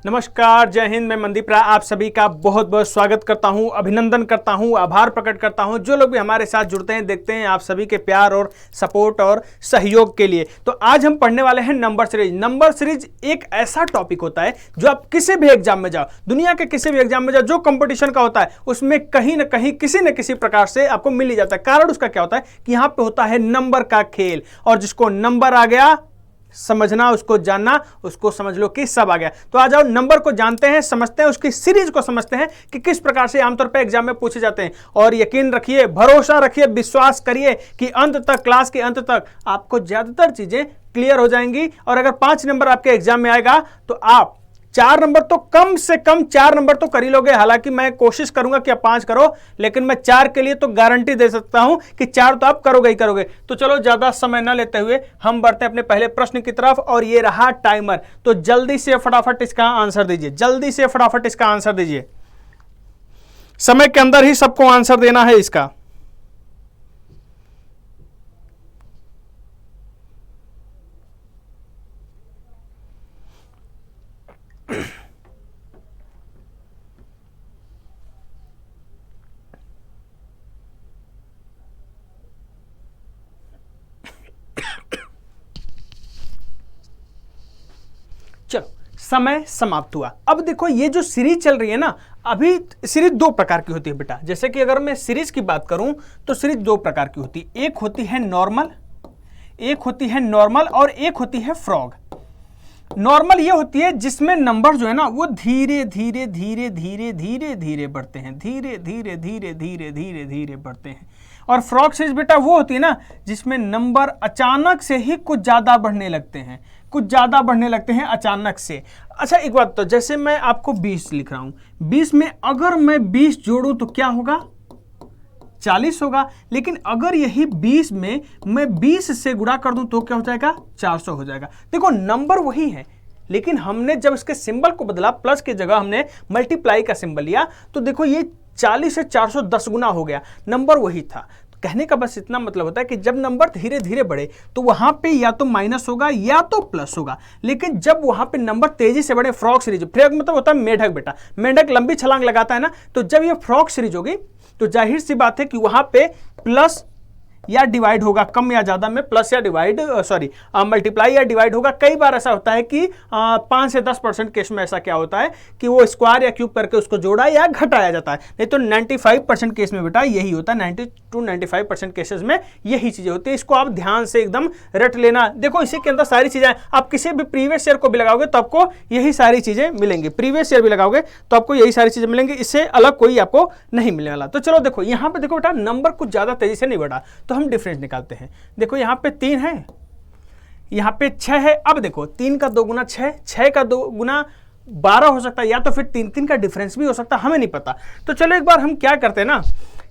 नमस्कार, जय हिंद। मैं मनदीप राय आप सभी का बहुत बहुत स्वागत करता हूं, अभिनंदन करता हूं, आभार प्रकट करता हूं जो लोग भी हमारे साथ जुड़ते हैं, देखते हैं। आप सभी के प्यार और सपोर्ट और सहयोग के लिए। तो आज हम पढ़ने वाले हैं नंबर सीरीज। नंबर सीरीज एक ऐसा टॉपिक होता है जो आप किसी भी एग्जाम में जाओ, दुनिया के किसी भी एग्जाम में जाओ, जो कंपटीशन का होता है उसमें कहीं ना कहीं किसी न किसी प्रकार से आपको मिल ही जाता है। कारण उसका क्या होता है कि यहां पे होता है नंबर का खेल, और जिसको नंबर आ गया समझना, उसको जानना, उसको समझ लो कि सब आ गया। तो आ जाओ, नंबर को जानते हैं, समझते हैं, उसकी सीरीज को समझते हैं कि किस प्रकार से आमतौर पर एग्जाम में पूछे जाते हैं। और यकीन रखिए, भरोसा रखिए, विश्वास करिए कि अंत तक, क्लास के अंत तक आपको ज्यादातर चीजें क्लियर हो जाएंगी। और अगर 5 नंबर आपके एग्जाम में आएगा तो आप 4 नंबर तो कम से कम 4 नंबर तो कर ही लोगे। हालांकि मैं कोशिश करूंगा कि आप 5 करो, लेकिन मैं 4 के लिए तो गारंटी दे सकता हूं कि 4 तो आप करोगे ही करोगे। तो चलो ज्यादा समय न लेते हुए हम बढ़ते हैं अपने पहले प्रश्न की तरफ। और ये रहा टाइमर। तो जल्दी से फटाफट इसका आंसर दीजिए, जल्दी से फटाफट इसका आंसर दीजिए। समय के अंदर ही सबको आंसर देना है इसका। चलो, समय समाप्त हुआ। अब देखो, ये जो सीरीज चल रही है ना, अभी सीरीज 2 प्रकार की होती है बेटा। जैसे कि अगर मैं सीरीज की बात करूं तो सीरीज 2 प्रकार की होती है। एक होती है नॉर्मल, और एक होती है फ्रॉग। नॉर्मल ये होती है जिसमें नंबर जो है ना वो धीरे धीरे धीरे धीरे धीरे धीरे बढ़ते हैं, धीरे धीरे धीरे धीरे धीरे धीरे बढ़ते हैं। और फ्रॉग सीरीज बेटा वो होती है ना जिसमें नंबर अचानक से ही कुछ ज्यादा बढ़ने लगते हैं, कुछ ज्यादा बढ़ने लगते हैं अचानक से। अच्छा, एक बात, तो जैसे मैं आपको 20 लिख रहा हूं, 20 में अगर मैं 20 जोड़ूं तो क्या होगा? 40 होगा। लेकिन अगर यही 20 में मैं 20 से गुणा कर दूं तो क्या हो जाएगा? 400 हो जाएगा। देखो, नंबर वही है, लेकिन हमने जब इसके सिंबल को बदला, प्लस की जगह हमने मल्टीप्लाई का सिंबल लिया, तो देखो ये 40 से 410 गुना हो गया। नंबर वही था। कहने का बस इतना मतलब होता है कि जब नंबर धीरे धीरे बढ़े तो वहां पे या तो माइनस होगा या तो प्लस होगा। लेकिन जब वहां पे नंबर तेजी से बढ़े, फ्रॉग सीरीज, फ्रॉग मतलब होता है मेढक बेटा, मेढक लंबी छलांग लगाता है ना, तो जब ये फ्रॉग सीरीज होगी तो जाहिर सी बात है कि वहां पे प्लस या डिवाइड होगा, कम या ज्यादा में प्लस या डिवाइड, मल्टीप्लाई या डिवाइड होगा। कई बार ऐसा होता है कि 5 से 10% केस में ऐसा क्या होता है कि वो स्क्वायर या क्यूब करके उसको जोड़ा या घटाया जाता है। नहीं तो 95% केस में बेटा यही होता है, 90 to 95% केसेस में यही चीजें होती है। इसको आप ध्यान से एकदम रट लेना। देखो, इसी के अंदर सारी चीजें, आप किसी भी प्रीवियस ईयर को भी लगाओगे तो आपको यही सारी चीजें मिलेंगी। प्रीवियस ईयर भी लगाओगे तो आपको यही सारी चीजें मिलेंगी, इससे अलग कोई आपको नहीं मिलने वाला। तो चलो देखो, यहां पे देखो बेटा, नंबर कुछ ज्यादा तेजी से नहीं बढ़ा, तो हम डिफरेंस निकालते हैं। देखो, यहां पे 3 है, यहां पे 6 है। अब देखो, 3 का 2 गुना 6, 6 का 2 गुना 12 हो सकता है, या तो फिर 3 का डिफरेंस भी हो सकता है, हमें नहीं पता। तो चलो एक बार हम क्या करते हैं ना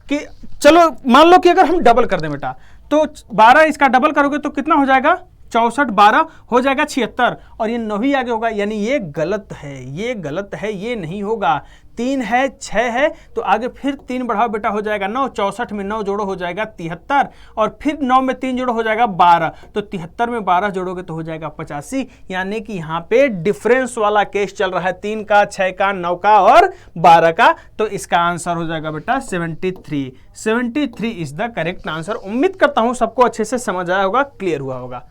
कि चलो मान लो कि अगर हम डबल कर दें बेटा, तो 12 इसका डबल करोगे तो कितना हो जाएगा? 64, 12 हो जाएगा 76, और ये 9 ही आगे होगा। यानी ये गलत है, ये गलत है, ये नहीं होगा। 3 है, 6 है, तो आगे फिर 3 बढ़ाओ बेटा, हो जाएगा 9। 64 में 9 जोड़ो हो जाएगा 73, और फिर 9 में 3 जोड़ो हो जाएगा 12। तो 73 में 12 जोड़ोगे तो हो जाएगा 85। यानी कि यहाँ पे डिफरेंस वाला केस चल रहा है, 3 का, 6 का, 9 का और 12 का। तो इसका आंसर हो जाएगा बेटा 73। 73 इज द करेक्ट आंसर। उम्मीद करता हूं सबको अच्छे से समझ आया होगा, क्लियर हुआ होगा।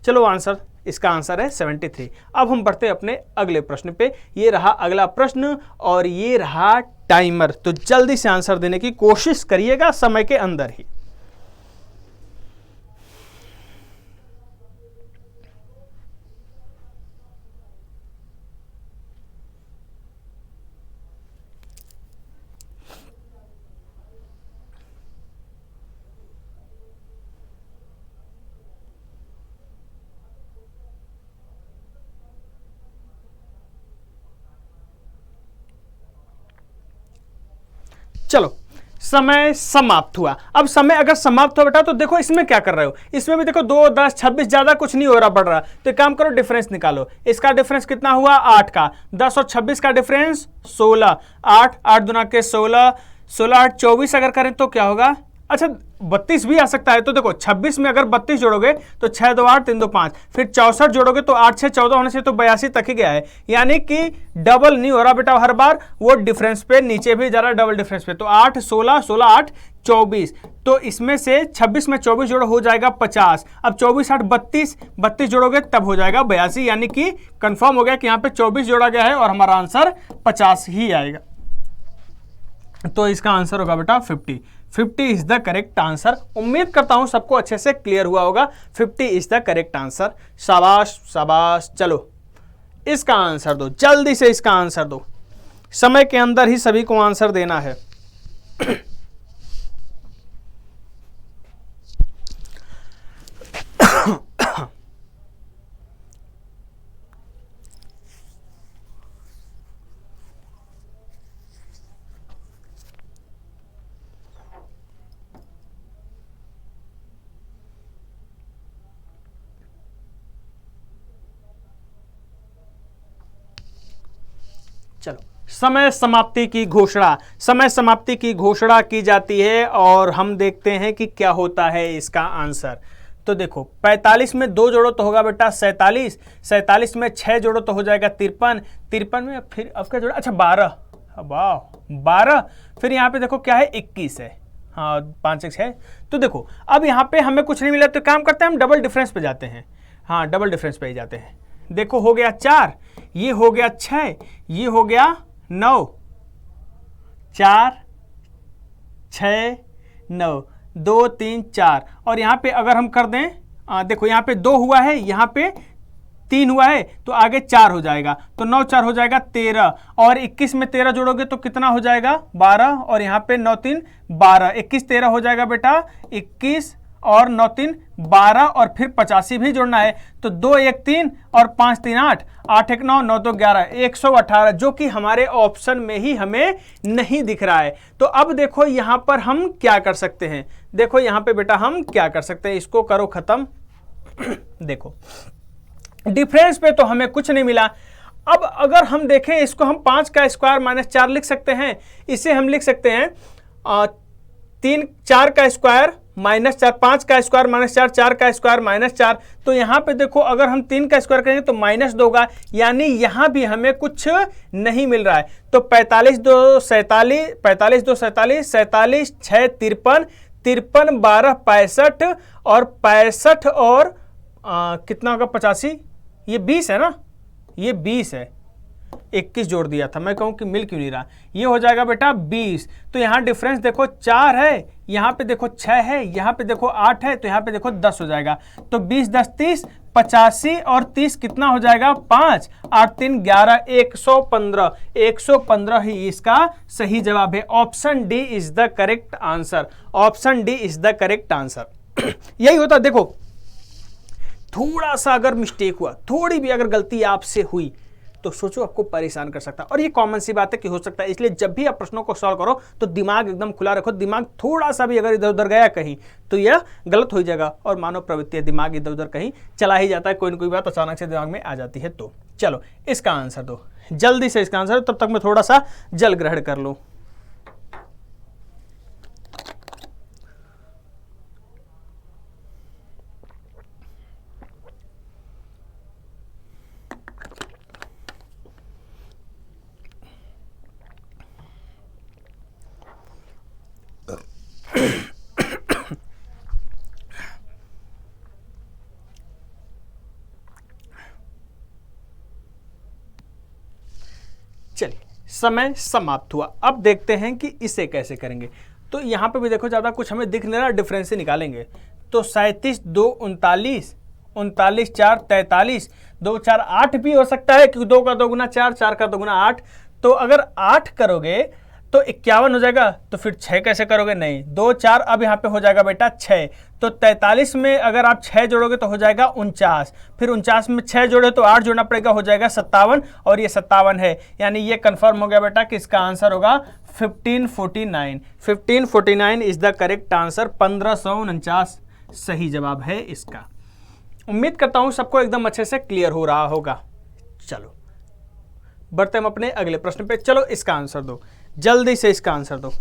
चलो, आंसर, इसका आंसर है 73। अब हम बढ़ते हैं अपने अगले प्रश्न पे। ये रहा अगला प्रश्न, और ये रहा टाइमर। तो जल्दी से आंसर देने की कोशिश करिएगा समय के अंदर ही। चलो, समय समाप्त हुआ। अब समय अगर समाप्त हो बेटा, तो देखो इसमें क्या कर रहे हो, इसमें भी देखो 2, 10, 26, ज्यादा कुछ नहीं हो रहा, बढ़ रहा। तो एक काम करो, डिफरेंस निकालो। इसका डिफरेंस कितना हुआ? 8 का। 10 और 26 का डिफरेंस 16। 8, 8 दुना के 16, 16 8 24 अगर करें तो क्या होगा? अच्छा 32 भी आ सकता है। तो देखो 26 में अगर 32 जोड़ोगे तो 6 2 8 3 2 5, फिर 64 जोड़ोगे तो 8 6 14 होने से तो 82 तक ही गया है, यानी कि डबल नहीं हो रहा बेटा हर बार, वो डिफरेंस पे नीचे भी जा रहा है, डबल डिफरेंस पे। तो 8 16 16 8 24, तो इसमें से 26 में 24 जोड़ो हो जाएगा 50। अब 24 8 32, 32 जोड़ोगे तब हो जाएगा 82, यानी कि कंफर्म हो गया कि यहाँ पे 24 जोड़ा गया है और हमारा आंसर 50 ही आएगा। तो इसका आंसर होगा बेटा 50। 50 इज द करेक्ट आंसर। उम्मीद करता हूं सबको अच्छे से क्लियर हुआ होगा। 50 इज द करेक्ट आंसर। शाबाश शाबाश। चलो इसका आंसर दो, जल्दी से इसका आंसर दो, समय के अंदर ही सभी को आंसर देना है। चलो समय समाप्ति की घोषणा, समय समाप्ति की घोषणा की जाती है और हम देखते हैं कि क्या होता है इसका आंसर। तो देखो 45 में 2 जोड़ो तो होगा बेटा 47, 47 में 6 जोड़ो तो हो जाएगा 53, 53 में फिर अब क्या जोड़ा, अच्छा 12, वाह 12, फिर यहाँ पे देखो क्या है 21 है, हाँ 5 1 6। तो देखो अब यहाँ पे हमें कुछ नहीं मिला तो काम करते हैं हम डबल डिफरेंस पे जाते हैं, हाँ डबल डिफरेंस पे ही जाते हैं। देखो हो गया 4, ये हो गया 6, ये हो गया 9, 4 6 9 2 3 4, और यहाँ पे अगर हम कर दें देखो यहाँ पे 2 हुआ है, यहाँ पे 3 हुआ है, तो आगे 4 हो जाएगा, तो 9 4 हो जाएगा 13, और 21 में 13 जोड़ोगे तो कितना हो जाएगा 12, और यहाँ पे 9 3 12, 21 13 हो जाएगा बेटा 21 और 9 3 12, और फिर 85 भी जोड़ना है, तो 2 1 3 और 5 3 8, 8 1 9 9 2 11, 118, जो कि हमारे ऑप्शन में ही हमें नहीं दिख रहा है। तो अब देखो यहां पर हम क्या कर सकते हैं, देखो यहां पे बेटा हम क्या कर सकते हैं, इसको करो खत्म। देखो डिफरेंस पे तो हमें कुछ नहीं मिला। अब अगर हम देखें इसको, हम 5 का स्क्वायर माइनस 4 लिख सकते हैं, इसे हम लिख सकते हैं 3 4 का स्क्वायर माइनस 4, 5 का स्क्वायर माइनस 4, 4 का स्क्वायर माइनस 4। तो यहां पे देखो अगर हम 3 का स्क्वायर करेंगे तो माइनस 2 होगा, यानी यहां भी हमें कुछ नहीं मिल रहा है। तो 45 2 47, 45 2 47, 47 6 53, 53 12 65, और 65 और कितना होगा 85, ये 20 है ना, ये 20 है, 21 जोड़ दिया था, मैं कहूं कि मिल क्यों नहीं रहा, ये हो जाएगा बेटा 20। तो यहां डिफरेंस देखो 4 है, यहां पे देखो 6 है, यहां पे देखो 8 है, तो यहां पे देखो 10 हो जाएगा। तो 20 10 30, 85 और 30 कितना हो जाएगा 5 8 3 11, 115, 115 ही इसका सही जवाब है। Option D is the correct answer, option D is the correct answer. यही होता, देखो थोड़ा सा अगर मिस्टेक हुआ, थोड़ी भी अगर गलती आपसे हुई तो सोचो आपको परेशान कर सकता है, और ये कॉमन सी बात है कि हो सकता है। इसलिए जब भी आप प्रश्नों को सॉल्व करो तो दिमाग एकदम खुला रखो, दिमाग थोड़ा सा भी अगर इधर उधर गया कहीं तो यह गलत हो जाएगा, और मानव प्रवृत्ति है, दिमाग इधर उधर कहीं चला ही जाता है, कोई ना कोई बात अचानक से दिमाग में आ जाती है। तो चलो इसका आंसर दो, जल्दी से इसका आंसर, तब तक मैं थोड़ा सा जल ग्रहण कर लूं। चलिए समय समाप्त हुआ। अब देखते हैं कि इसे कैसे करेंगे। तो यहां पे भी देखो ज्यादा कुछ हमें दिख नहीं रहा, डिफरेंस से निकालेंगे। तो 37 2 39, 39 4 43, 2 4 8 भी हो सकता है क्योंकि 2 का 2 गुना 4, 4 का 2 गुना 8। तो अगर 8 करोगे तो 51 हो जाएगा, तो फिर 6 कैसे करोगे, नहीं 2 4, अब यहाँ पे हो जाएगा बेटा 6। तो 43 में अगर आप 6 जोड़ोगे तो हो जाएगा 49, फिर 49 में 6 जोड़े तो 8 जोड़ना पड़ेगा, हो जाएगा 57, और ये 57 है, यानी ये कंफर्म हो गया बेटा कि इसका आंसर होगा 1549। 1549 इज द करेक्ट आंसर, 1549 सही जवाब है इसका। उम्मीद करता हूं सबको एकदम अच्छे से क्लियर हो रहा होगा। चलो बढ़ते हम अपने अगले प्रश्न पे। चलो इसका आंसर दो, जल्दी से इसका आंसर दो।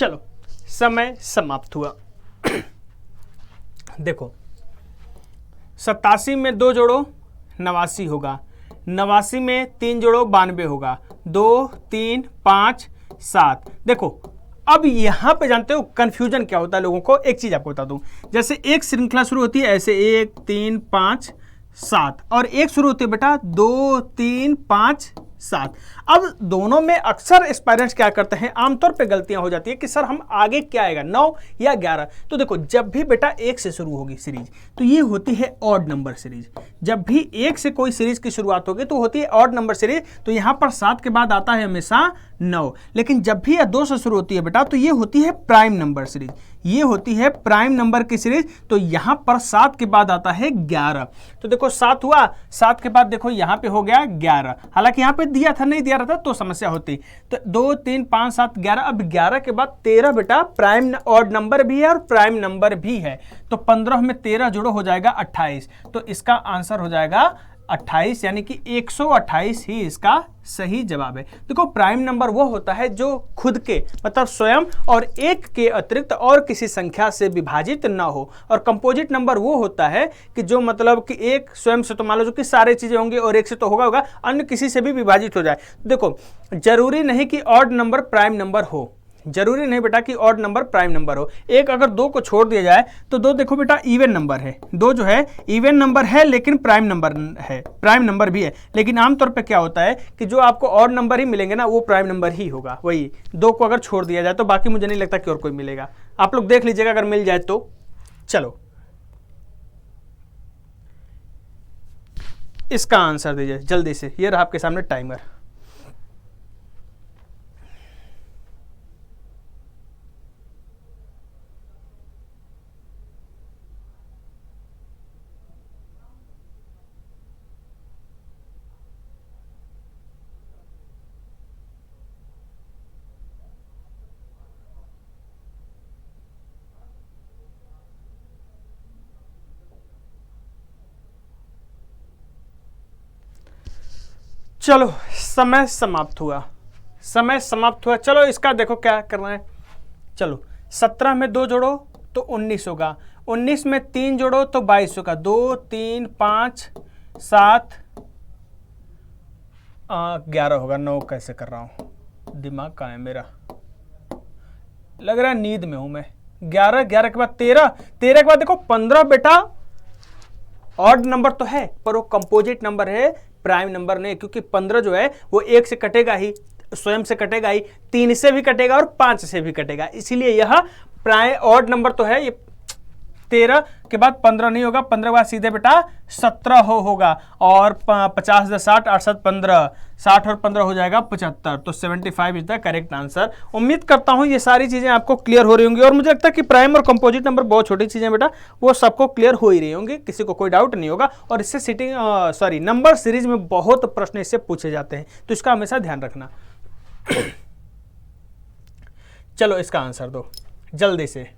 चलो समय समाप्त हुआ। देखो 87 में 2 जोड़ो 89 होगा, 89 में 3 जोड़ो 92 होगा, 2 3 5 7। देखो अब यहां पे जानते हो कंफ्यूजन क्या होता है लोगों को, एक चीज आपको बता दूं, जैसे एक श्रृंखला शुरू होती है ऐसे 1 3 5 7 और एक शुरू होती है बेटा 2 3 5 7। अब दोनों में अक्सर एस्पायरेंट्स क्या करते हैं, आमतौर पे गलतियां हो जाती है कि सर हम आगे क्या आएगा 9 या 11। तो देखो जब भी बेटा 1 से शुरू होगी सीरीज तो ये होती है ऑड नंबर सीरीज। जब भी 1 से कोई सीरीज की शुरुआत होगी तो होती है ऑड नंबर सीरीज। तो यहां पर 7 के बाद आता है हमेशा 9। लेकिन जब भी 2 से शुरू होती है बेटा तो ये होती है प्राइम नंबर सीरीज, ये होती है प्राइम नंबर की सीरीज। तो यहां पर 7 के बाद आता है 11। तो देखो 7 हुआ, 7 के बाद देखो यहां पे हो गया 11। हालांकि यहां पे दिया था, नहीं दिया रहता तो समस्या होती। तो 2 3 5 7 11। अब 11 के बाद 13 बेटा प्राइम ऑड नंबर भी है और प्राइम नंबर भी है। तो 15 में 13 जोड़ो हो जाएगा 28। तो इसका आंसर हो जाएगा 28, यानी कि 128 ही इसका सही जवाब है। देखो प्राइम नंबर वो होता है जो खुद के मतलब स्वयं और 1 के अतिरिक्त और किसी संख्या से विभाजित ना हो, और कंपोजिट नंबर वो होता है कि जो मतलब कि 1 स्वयं से तो मान लो जो कि सारी चीजें होंगी और 1 से तो होगा अन्य किसी से भी विभाजित हो जाए। देखो जरूरी नहीं कि ऑड नंबर प्राइम नंबर हो, जरूरी नहीं बेटा कि ऑड नंबर प्राइम नंबर हो। एक अगर 2 को छोड़ दिया जाए तो 2 देखो बेटा इवन नंबर है, 2 जो है इवन नंबर है लेकिन प्राइम नंबर है, प्राइम नंबर भी है। लेकिन आमतौर पे क्या होता है कि जो आपको ऑड नंबर ही मिलेंगे ना वो प्राइम नंबर ही होगा। वही 2 को अगर छोड़ दिया जाए तो बाकी मुझे नहीं लगता कि और कोई मिलेगा। आप लोग देख लीजिएगा अगर मिल जाए तो। चलो इसका आंसर दीजिए जल्दी से, ये रहा आपके सामने टाइमर। चलो समय समाप्त हुआ, समय समाप्त हुआ। चलो इसका देखो क्या करना है। चलो 17 में 2 जोड़ो तो 19 होगा, 19 में 3 जोड़ो तो 22 होगा, 2 3 5 7 11 होगा। 9 कैसे कर रहा हूं, दिमाग कहाँ है मेरा, लग रहा है नींद में हूं मैं। 11 11 के बाद 13, 13 के बाद देखो 15 बेटा ऑड नंबर तो है पर वो कंपोजिट नंबर है, प्राइम नंबर नहीं, क्योंकि 15 जो है वो 1 से कटेगा ही, स्वयं से कटेगा ही, 3 से भी कटेगा और 5 से भी कटेगा, इसीलिए यह प्राइम ऑड नंबर तो है। ये 13 के बाद 15 नहीं होगा, 15 के बाद सीधे बेटा 17 होगा और 50 10 60 8 7 15, 60 और 15 हो जाएगा 75। तो 75 इज द करेक्ट आंसर। उम्मीद करता हूं ये सारी चीजें आपको क्लियर हो रही होंगी, और मुझे लगता है कि प्राइम और कंपोजिट नंबर बहुत छोटी चीजें बेटा, वो सबको क्लियर हो ही रही होंगी, किसी को कोई डाउट नहीं होगा। और इससे सिटिंग नंबर सीरीज में बहुत प्रश्न इससे पूछे जाते हैं, तो इसका हमेशा ध्यान रखना। चलो इसका आंसर दो जल्दी से।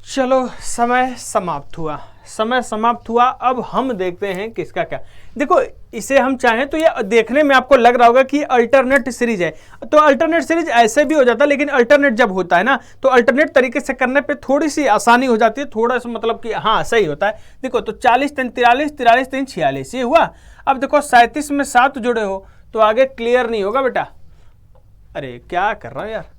चलो समय समाप्त हुआ, समय समाप्त हुआ। अब हम देखते हैं किसका क्या। देखो इसे हम चाहें तो ये देखने में आपको लग रहा होगा कि अल्टरनेट सीरीज है, तो अल्टरनेट सीरीज ऐसे भी हो जाता है, लेकिन अल्टरनेट जब होता है ना तो अल्टरनेट तरीके से करने पे थोड़ी सी आसानी हो जाती है, थोड़ा सा मतलब कि हाँ सही होता है। देखो तो 40 3 43, 43 3 46 ये हुआ। अब देखो 37 में 7 जुड़े हो तो आगे क्लियर नहीं होगा बेटा। अरे क्या कर रहा हूं यार,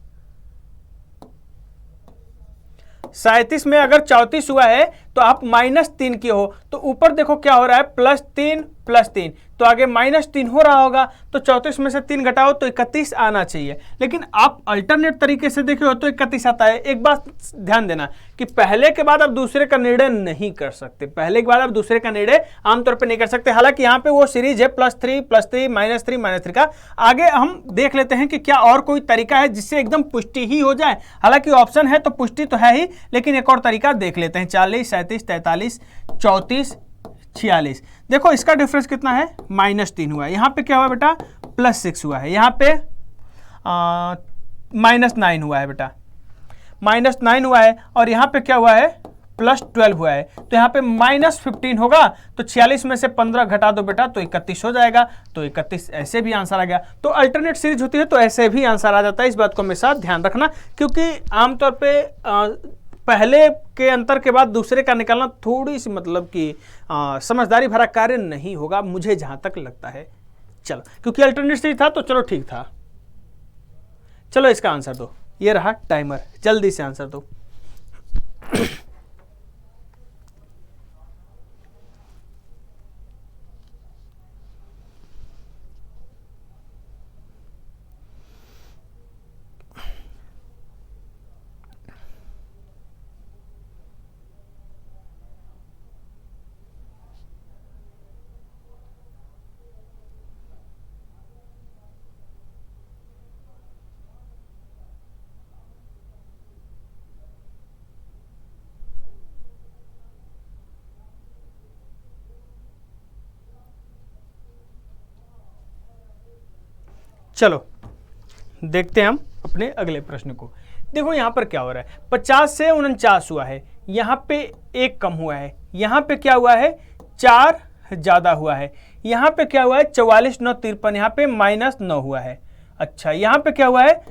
37 में अगर 34 हुआ है तो आप -3 के हो, तो ऊपर देखो क्या हो रहा है, +3 +3, तो आगे -3 हो रहा होगा, तो 34 में से 3 घटाओ तो 31 आना चाहिए। लेकिन आप अल्टरनेट तरीके से देखे हो तो 31 आता है। एक बात ध्यान देना कि पहले के बाद आप दूसरे का निर्णय नहीं कर सकते, पहले के बाद आप दूसरे का निर्णय आमतौर पर नहीं कर सकते। हालांकि यहाँ पे वो सीरीज है +3 +3 -3 -3 का। आगे हम देख लेते हैं कि क्या और कोई तरीका है जिससे एकदम पुष्टि ही हो जाए। हालांकि ऑप्शन है तो पुष्टि तो है ही, लेकिन एक और तरीका देख लेते हैं। 40 37 43 34 46, देखो इसका डिफरेंस कितना है, -3 हुआ है। यहां पे क्या हुआ बेटा, +6 हुआ है। यहां पे -9 हुआ है बेटा, -9 हुआ है। और यहां पे क्या हुआ है, +12 हुआ है। तो यहां पे -15 होगा, तो 46 में से 15 घटा दो बेटा तो 31 हो जाएगा। तो 31 ऐसे भी आंसर आ गया। तो अल्टरनेट सीरीज होती है तो ऐसे भी आंसर आ जाता है। इस बात को हमेशा ध्यान रखना, क्योंकि आमतौर पे पहले के अंतर के बाद दूसरे का निकालना थोड़ी सी मतलब कि समझदारी भरा कार्य नहीं होगा, मुझे जहां तक लगता है। चलो, क्योंकि अल्टरनेट सीरीज था तो चलो ठीक था। चलो इसका आंसर दो, ये रहा टाइमर, जल्दी से आंसर दो। चलो देखते हैं हम अपने अगले प्रश्न को। देखो यहां पर क्या हो रहा है, 50 से 49 हुआ है, यहां पे 1 कम हुआ है, यहां पे क्या हुआ है, 4 ज्यादा हुआ है, यहां पे क्या हुआ है, 44 9 53, यहां पे -9 हुआ है। अच्छा, यहां पे क्या हुआ है,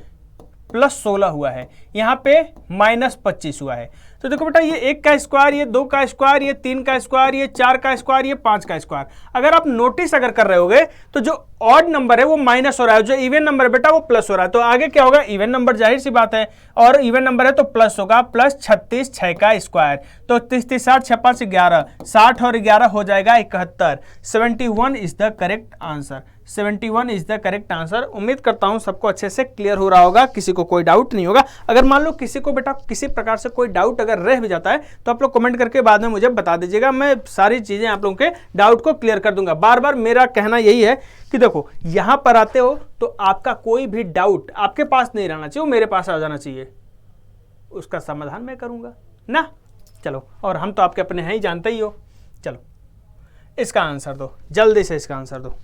+16 हुआ है, यहां पे -25 हुआ है। तो देखो बेटा, ये 1 का स्क्वायर, ये 2 का स्क्वायर, ये 3 का स्क्वायर, ये 4 का स्क्वायर, ये 5 का स्क्वायर। अगर आप नोटिस अगर कर रहे होगे तो जो ऑड नंबर है वो माइनस हो रहा है, जो इवन नंबर है बेटा वो प्लस हो रहा है। तो आगे क्या होगा, इवन नंबर, जाहिर सी बात है, और इवन नंबर है तो प्लस होगा। +36 6 का स्क्वायर, तो 30 30 60 6 5 11, 60 और 11 हो जाएगा 71। 71 is the correct answer, 71 is the correct answer. उम्मीद करता हूं सबको अच्छे से क्लियर हो रहा होगा, किसी को कोई डाउट नहीं होगा। अगर मान लो किसी को बेटा किसी प्रकार से कोई डाउट अगर रह भी जाता है तो आप लोग कमेंट करके बाद में मुझे बता दीजिएगा, मैं सारी चीजें आप लोगों के डाउट को क्लियर कर दूंगा। बार बार मेरा कहना यही है कि देखो यहां पर आते हो तो आपका कोई भी डाउट आपके पास नहीं रहना चाहिए, वो मेरे पास आ जाना चाहिए, उसका समाधान मैं करूंगा ना। चलो, और हम तो आपके अपने हैं ही, जानते ही हो। चलो इसका आंसर दो, जल्दी से इसका आंसर दो।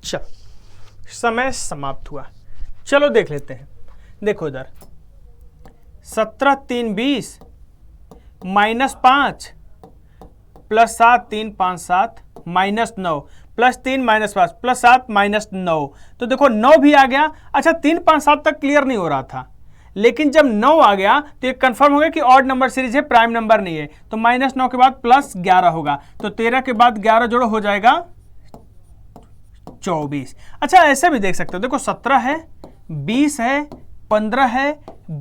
चलो, समय समाप्त हुआ। चलो देख लेते हैं। देखो इधर 17 3 20 -5 +7 3 5 7 -9 +3 -5 +7 -9। तो देखो 9 भी आ गया। अच्छा, 3 5 7 तक क्लियर नहीं हो रहा था, लेकिन जब 9 आ गया तो ये कंफर्म हो गया कि ऑड नंबर सीरीज है, प्राइम नंबर नहीं है। तो -9 के बाद +11 होगा, तो 13 के बाद 11 जोड़ो हो जाएगा 24। अच्छा, ऐसे भी देख सकते हो, देखो 17 है, 20 है, 15 है,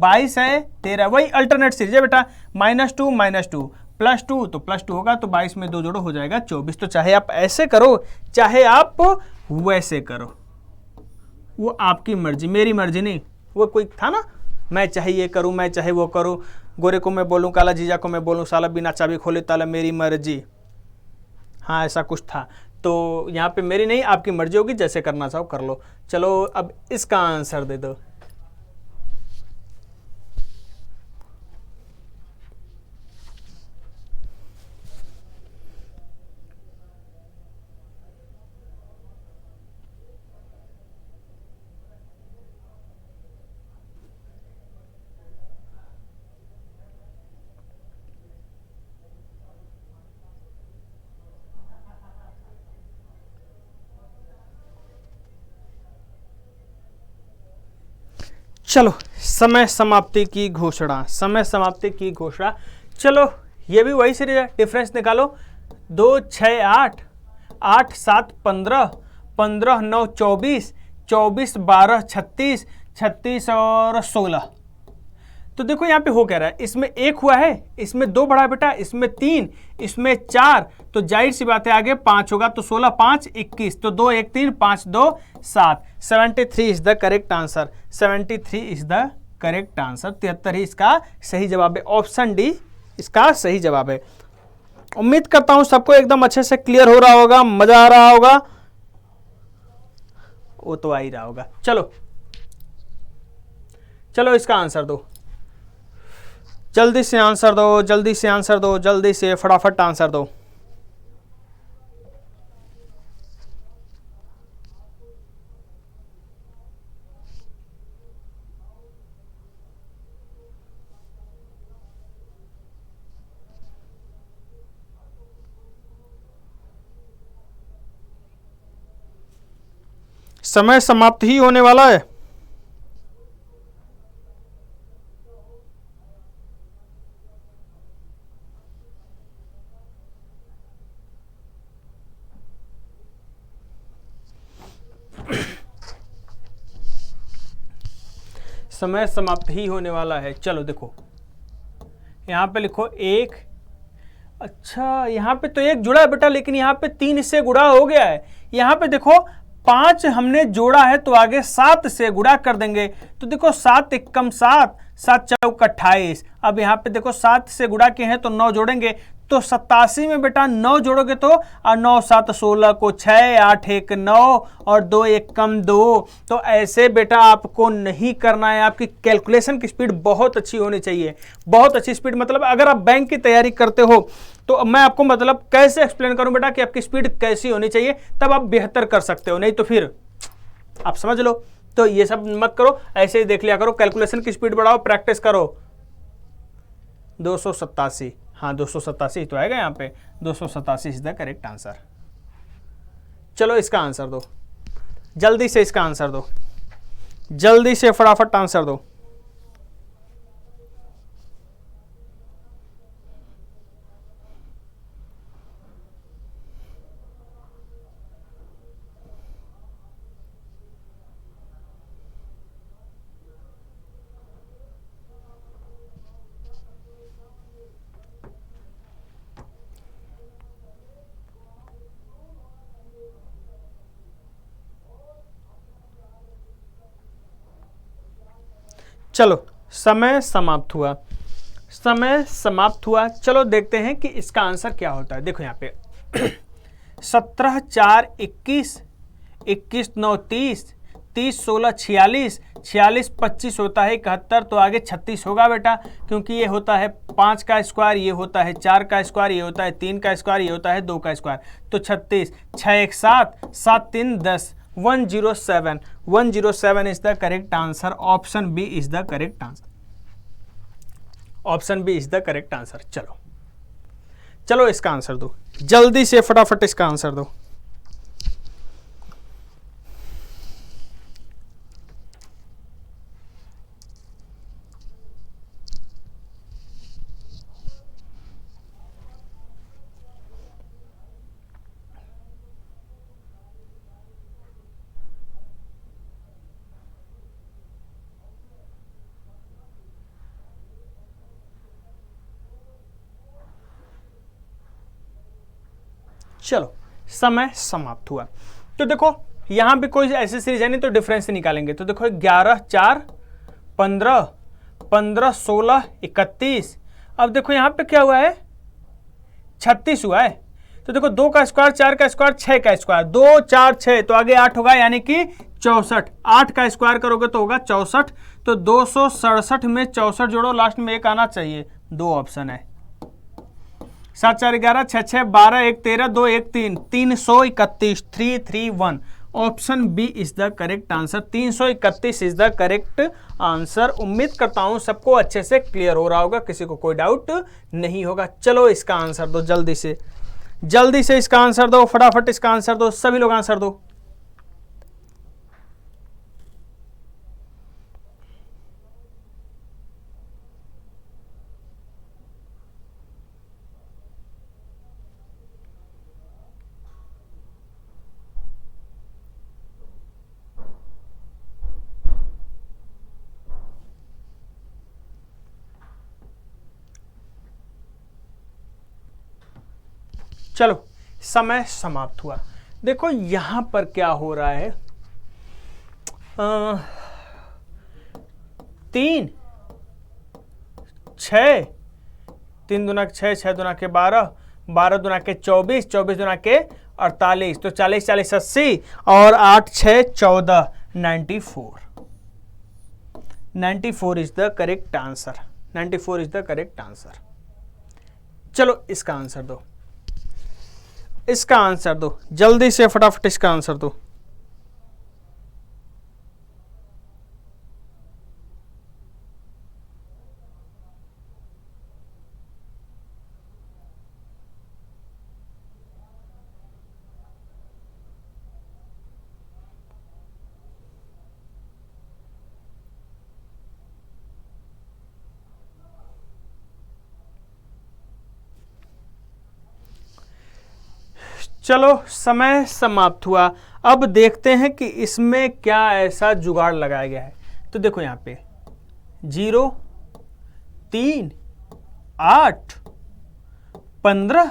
22 है, 13, वही अल्टरनेट सीरीज है बेटा। -2 -2 +2, तो +2 होगा, तो 22 में 2 जोड़ो हो जाएगा 24। तो चाहे आप ऐसे करो चाहे आप वैसे करो, वो आपकी मर्जी, मेरी मर्जी नहीं। वो कोई था ना, मैं चाहे ये करूं, मैं चाहे वो करूं, गोरे को मैं बोलूं, काला जीजा को मैं बोलूं, साला बिना चाबी खोले ताला, मेरी मर्जी। हाँ, ऐसा कुछ था। तो यहाँ पे मेरी नहीं, आपकी मर्जी होगी, जैसे करना चाहो कर लो। चलो अब इसका आंसर दे दो। चलो समय समाप्ति की घोषणा, समय समाप्ति की घोषणा। चलो ये भी वही सीरीज है, डिफरेंस निकालो। 2 6 8, 8 7 15, 15 9 24, 24 12 36, 36 और 16। तो देखो यहाँ पे हो क्या रहा है, इसमें 1 हुआ है, इसमें 2 बढ़ा बेटा, इसमें 3, इसमें 4, तो जाहिर सी बात है आगे 5 होगा, तो 16 5 21, तो 2 1 3 5 2 7, 73 is the correct answer. 73 is the correct answer. 73 ही इसका सही जवाब है। ऑप्शन डी इसका सही जवाब है। उम्मीद करता हूं सबको एकदम अच्छे से क्लियर हो रहा होगा, मजा आ रहा होगा, वो तो आ ही रहा होगा। चलो चलो इसका आंसर दो, जल्दी से आंसर दो, जल्दी से आंसर दो, जल्दी से फटाफट आंसर दो। समय समाप्त ही होने वाला है। समय समाप्त ही होने वाला है। चलो देखो यहां पे लिखो 1, अच्छा यहाँ पे तो 1 जुड़ा है बेटा, लेकिन यहाँ पे 3 इससे गुणा हो गया है। यहाँ पे देखो 5 हमने जोड़ा है तो आगे 7 से गुणा कर देंगे, तो देखो 7 एकम 7, 7 चौक 28। अब यहाँ पे देखो 7 से गुणा किए हैं तो 9 जोड़ेंगे, तो 87 में बेटा 9 जोड़ोगे तो 9 7 16 को 6, 8 1 9 और 2 1 कम 2। तो ऐसे बेटा आपको नहीं करना है, आपकी कैलकुलेशन की स्पीड बहुत अच्छी होनी चाहिए, बहुत अच्छी स्पीड। मतलब अगर आप बैंक की तैयारी करते हो तो मैं आपको मतलब कैसे एक्सप्लेन करूं बेटा कि आपकी स्पीड कैसी होनी चाहिए, तब आप बेहतर कर सकते हो, नहीं तो फिर आप समझ लो। तो ये सब मत करो, ऐसे ही देख लिया करो, कैलकुलेशन की स्पीड बढ़ाओ, प्रैक्टिस करो। 287, हाँ 287 तो आएगा यहाँ पे, 287 इज द करेक्ट आंसर। चलो इसका आंसर दो, जल्दी से इसका आंसर दो, जल्दी से फटाफट आंसर दो। चलो समय समाप्त हुआ, समय समाप्त हुआ। चलो देखते हैं कि इसका आंसर क्या होता है। देखो यहाँ पे 17 4 21, 21 9 30, 30 16 46, 46 25 होता है 71, तो आगे 36 होगा बेटा, क्योंकि ये होता है 5 का स्क्वायर, ये होता है 4 का स्क्वायर, ये होता है 3 का स्क्वायर, ये होता है 2 का स्क्वायर, तो 36, 6 1 7, 7 3 10, 107, 107 is the correct answer. Option B is the correct answer, option B is the correct answer. चलो चलो इसका आंसर दो, जल्दी से फटाफट इसका आंसर दो। चलो समय समाप्त हुआ। तो देखो यहां भी कोई ऐसी सीरीज है नहीं, तो डिफरेंस निकालेंगे। तो देखो 11 4 15, 15 16 31। अब देखो यहां पे क्या हुआ है, 36 हुआ है। तो देखो 2 का स्क्वायर, 4 का स्क्वायर, 6 का स्क्वायर, 2 4 6, तो आगे 8 होगा, यानी कि 64। 8 का स्क्वायर करोगे तो होगा 64, तो 267 में 64 जोड़ो, लास्ट में 1 आना चाहिए। 2 ऑप्शन है, 7 4 11, 6 6 12, 1 13, 2 1 3, 331, 331। Option B is the correct answer. 331 is the correct answer. उम्मीद करता हूं सबको अच्छे से क्लियर हो रहा होगा, किसी को कोई डाउट नहीं होगा। चलो इसका आंसर दो, जल्दी से, जल्दी से इसका आंसर दो, फटाफट इसका आंसर दो, सभी लोग आंसर दो। चलो समय समाप्त हुआ। देखो यहां पर क्या हो रहा है, 3 6, 3 दूना 6, 6 दूना के 12, 12 दूना के 24, 24 दूना के 48, तो 40 40 80 और 8 6 14, 94। 94 is the correct answer. 94 is the correct answer. चलो इसका आंसर दो, इसका आंसर दो जल्दी से, फटाफट इसका आंसर दो। चलो समय समाप्त हुआ। अब देखते हैं कि इसमें क्या ऐसा जुगाड़ लगाया गया है। तो देखो यहां पे 0 3 8 15,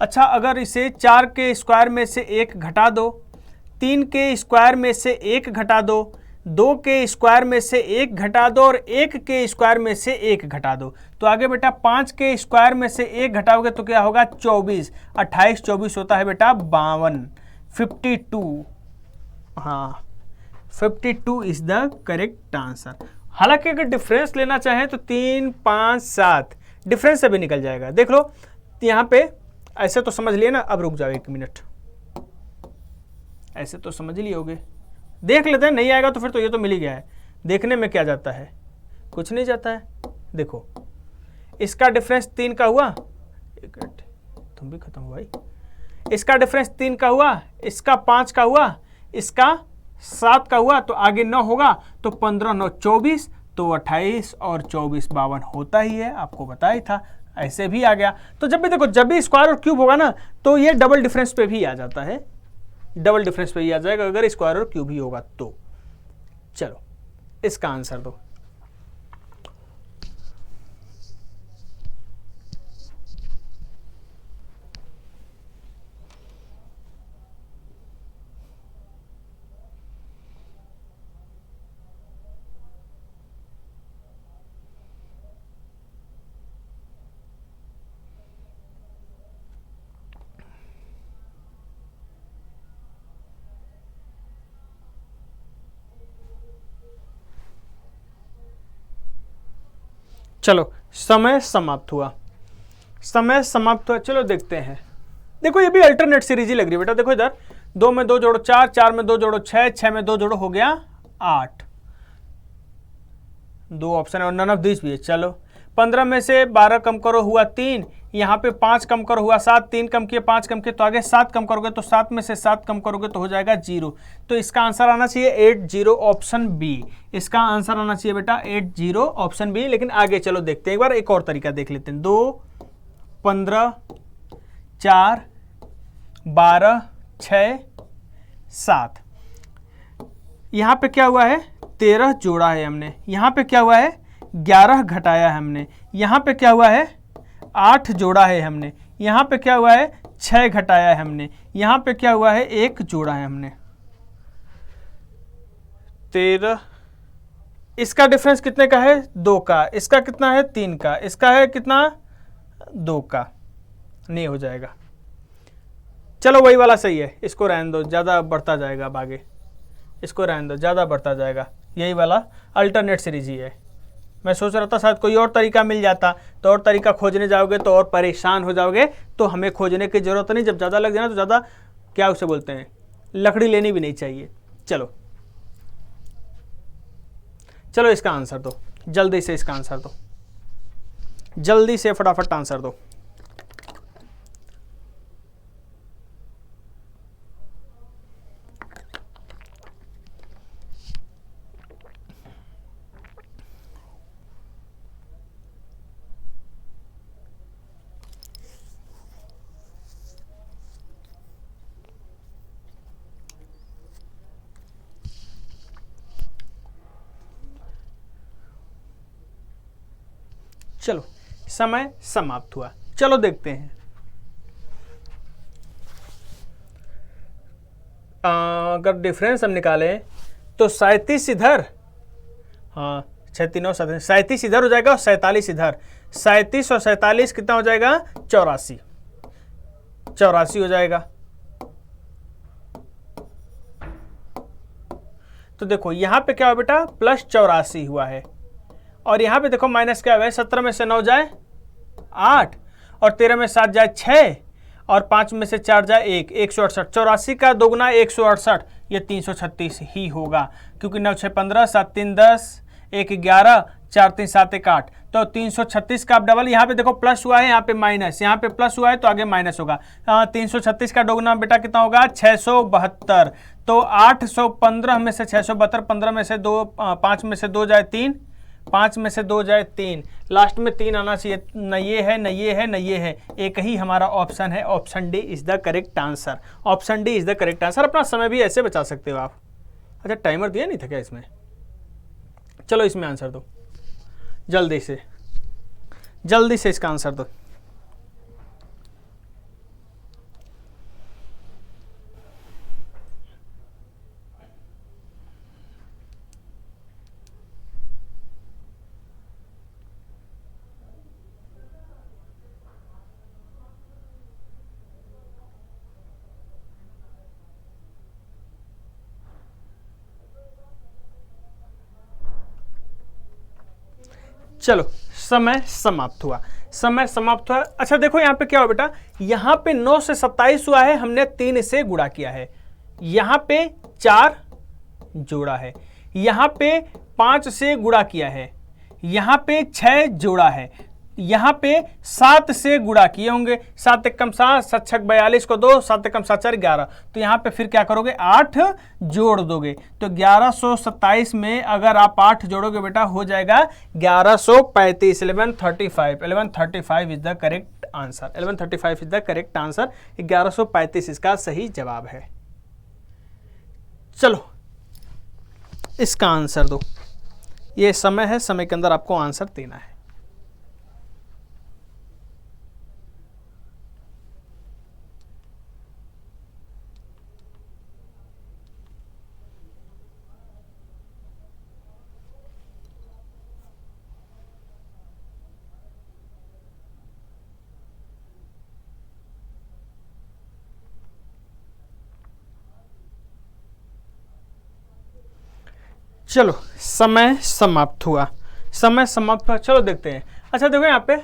अच्छा अगर इसे 4 के स्क्वायर में से 1 घटा दो, 3 के स्क्वायर में से 1 घटा दो, 2 के स्क्वायर में से 1 घटा दो और 1 के स्क्वायर में से 1 घटा दो, तो आगे बेटा 5 के स्क्वायर में से 1 घटाओगे तो क्या होगा 24, 28 24 होता है बेटा 52, 52। हाँ 52 इज द करेक्ट आंसर। हालांकि अगर डिफरेंस लेना चाहें तो 3 5 7 डिफरेंस से भी निकल जाएगा। देख लो यहाँ पे ऐसे तो समझ लिए ना, अब रुक जाओ 1 मिनट, ऐसे तो समझ लिए होगे, देख लेते हैं, नहीं आएगा तो फिर तो ये तो मिल ही गया है। देखने में क्या जाता है, कुछ नहीं जाता है। देखो इसका डिफरेंस 3 का हुआ, एक मिनट तुम भी खत्म हुआ भाई, इसका डिफरेंस 3 का हुआ, इसका 5 का हुआ, इसका 7 का हुआ, तो आगे 9 होगा, तो 15 9 24, तो 28 और 24 52 होता ही है, आपको बताया था, ऐसे भी आ गया। तो जब भी देखो, जब भी स्क्वायर और क्यूब होगा ना, तो ये डबल डिफरेंस पे भी आ जाता है, डबल डिफरेंस पे ही आ जाएगा अगर स्क्वायर और क्यूब ही होगा तो। चलो इसका आंसर दो। चलो समय समाप्त हुआ, समय समाप्त हुआ। चलो देखते हैं, देखो ये भी अल्टरनेट सीरीज ही लग रही है बेटा। देखो इधर 2 में 2 जोड़ो 4, 4 में 2 जोड़ो 6, 6 में 2 जोड़ो हो गया 8, 2 ऑप्शन है और नन ऑफ दिस भी है। चलो 15 में से 12 कम करो हुआ 3, यहाँ पे 5 कम करो हुआ 7, 3 कम किए 5 कम किए, तो आगे 7 कम करोगे तो 7 में से 7 कम करोगे तो हो जाएगा 0। तो इसका आंसर आना चाहिए 80 ऑप्शन बी। इसका आंसर आना चाहिए बेटा 80 ऑप्शन बी। लेकिन आगे चलो देखते हैं, एक बार एक और तरीका देख लेते हैं। 2 15 4 12 6 7, यहाँ पे क्या हुआ है 13 जोड़ा है हमने, यहाँ पे क्या हुआ है 11 घटाया है हमने, यहाँ पे क्या हुआ है 8 जोड़ा है हमने, यहाँ पे क्या हुआ है 6 घटाया है हमने, यहाँ पे क्या हुआ है 1 जोड़ा है हमने। 13, इसका डिफरेंस कितने का है 2 का, इसका कितना है 3 का, इसका है कितना 2 का, नहीं हो जाएगा। चलो वही वाला सही है, इसको रहने दो, ज़्यादा बढ़ता जाएगा अब आगे, इसको रहने दो, ज़्यादा बढ़ता जाएगा। यही वाला अल्टरनेट सीरीज ही है। मैं सोच रहा था शायद कोई और तरीका मिल जाता, तो और तरीका खोजने जाओगे तो और परेशान हो जाओगे, तो हमें खोजने की ज़रूरत नहीं। जब ज़्यादा लग जाए ना तो ज़्यादा क्या उसे बोलते हैं, लकड़ी लेनी भी नहीं चाहिए। चलो चलो इसका आंसर दो, जल्दी से इसका आंसर दो, जल्दी से फटाफट आंसर दो। चलो समय समाप्त हुआ। चलो देखते हैं, अगर डिफरेंस हम निकालें तो 37 इधर, हाँ 36 9 37 इधर हो जाएगा और 47 इधर। 37 और 47 कितना हो जाएगा? 84। 84 हो जाएगा। तो देखो यहाँ पे क्या हुआ बेटा? प्लस 84 हुआ है, और यहाँ पे देखो माइनस क्या हुआ है? 17 में से 9 जाए 8, और 13 में 7 जाए 6, और 5 में से 4 जाए 1, 168। 84 का दोगुना 168, ये 336 ही होगा, क्योंकि 9 6 15, 7 3 10, 1 11, 4 3 7 1 8, तो 336 का आप डबल, यहाँ पे देखो प्लस हुआ है, यहाँ पे माइनस, यहाँ पे प्लस हुआ है तो आगे माइनस होगा। 336 का दोगुना बेटा कितना होगा? 672। तो 815 में से 672, 15 में से 2, 5 में से 2 जाए 3, 5 में से 2 जाए 3, लास्ट में 3 आना चाहिए। न ये है, न ये है, न ये है, एक ही हमारा ऑप्शन है, option D is the correct answer. Option D is the correct answer. अपना समय भी ऐसे बचा सकते हो आप। अच्छा टाइमर दिया नहीं था क्या इसमें? चलो इसमें आंसर दो, जल्दी से, जल्दी से इसका आंसर दो। चलो समय समाप्त हुआ, समय समाप्त हुआ। अच्छा देखो यहाँ पे क्या हुआ बेटा? यहाँ पे 9 से 27 हुआ है, हमने 3 से गुणा किया है। यहाँ पे 4 जोड़ा है, यहाँ पे 5 से गुणा किया है, यहाँ पे 6 जोड़ा है, यहाँ पे 7 से गुणा किए होंगे। 7 एकम 7, 7 छक 42 को 2, 7 एकम 7 4 11। तो यहाँ पे फिर क्या करोगे? 8 जोड़ दोगे। तो 1127 में अगर आप 8 जोड़ोगे बेटा हो जाएगा 1135। 1135 is the correct answer. 1135 is the correct answer. 1135 इसका सही जवाब है। चलो इसका आंसर दो। ये समय है, समय के अंदर आपको आंसर देना है। चलो समय समाप्त हुआ, समय समाप्त हुआ। चलो देखते हैं। अच्छा देखो यहाँ पे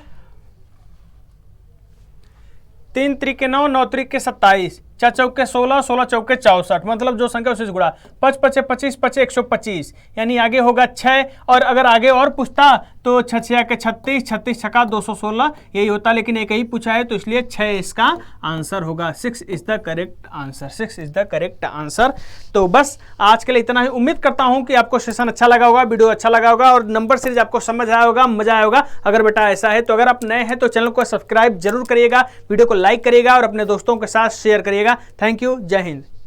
3 त्रिके 9, 9 त्रिके 27, 4 चौके 16, 16 चौके 64, मतलब जो संख्या उसी से गुणा। 5 5 25, 5 125, यानी आगे होगा 6। और अगर आगे और पूछता तो 6 6 के 36, 36 छक्का 216, यही होता, लेकिन एक ही पूछा है तो इसलिए 6 इसका आंसर होगा। 6 is the correct answer. 6 is the correct answer. तो बस आज के लिए इतना ही। उम्मीद करता हूं कि आपको सेशन अच्छा लगा होगा, वीडियो अच्छा लगा होगा और नंबर सीरीज आपको समझ आया होगा, मजा आया होगा। अगर बेटा ऐसा है तो अगर आप नए हैं तो चैनल को सब्सक्राइब जरूर करिएगा, वीडियो को लाइक करिएगा और अपने दोस्तों के साथ शेयर करिएगा। Thank you. जय हिंद।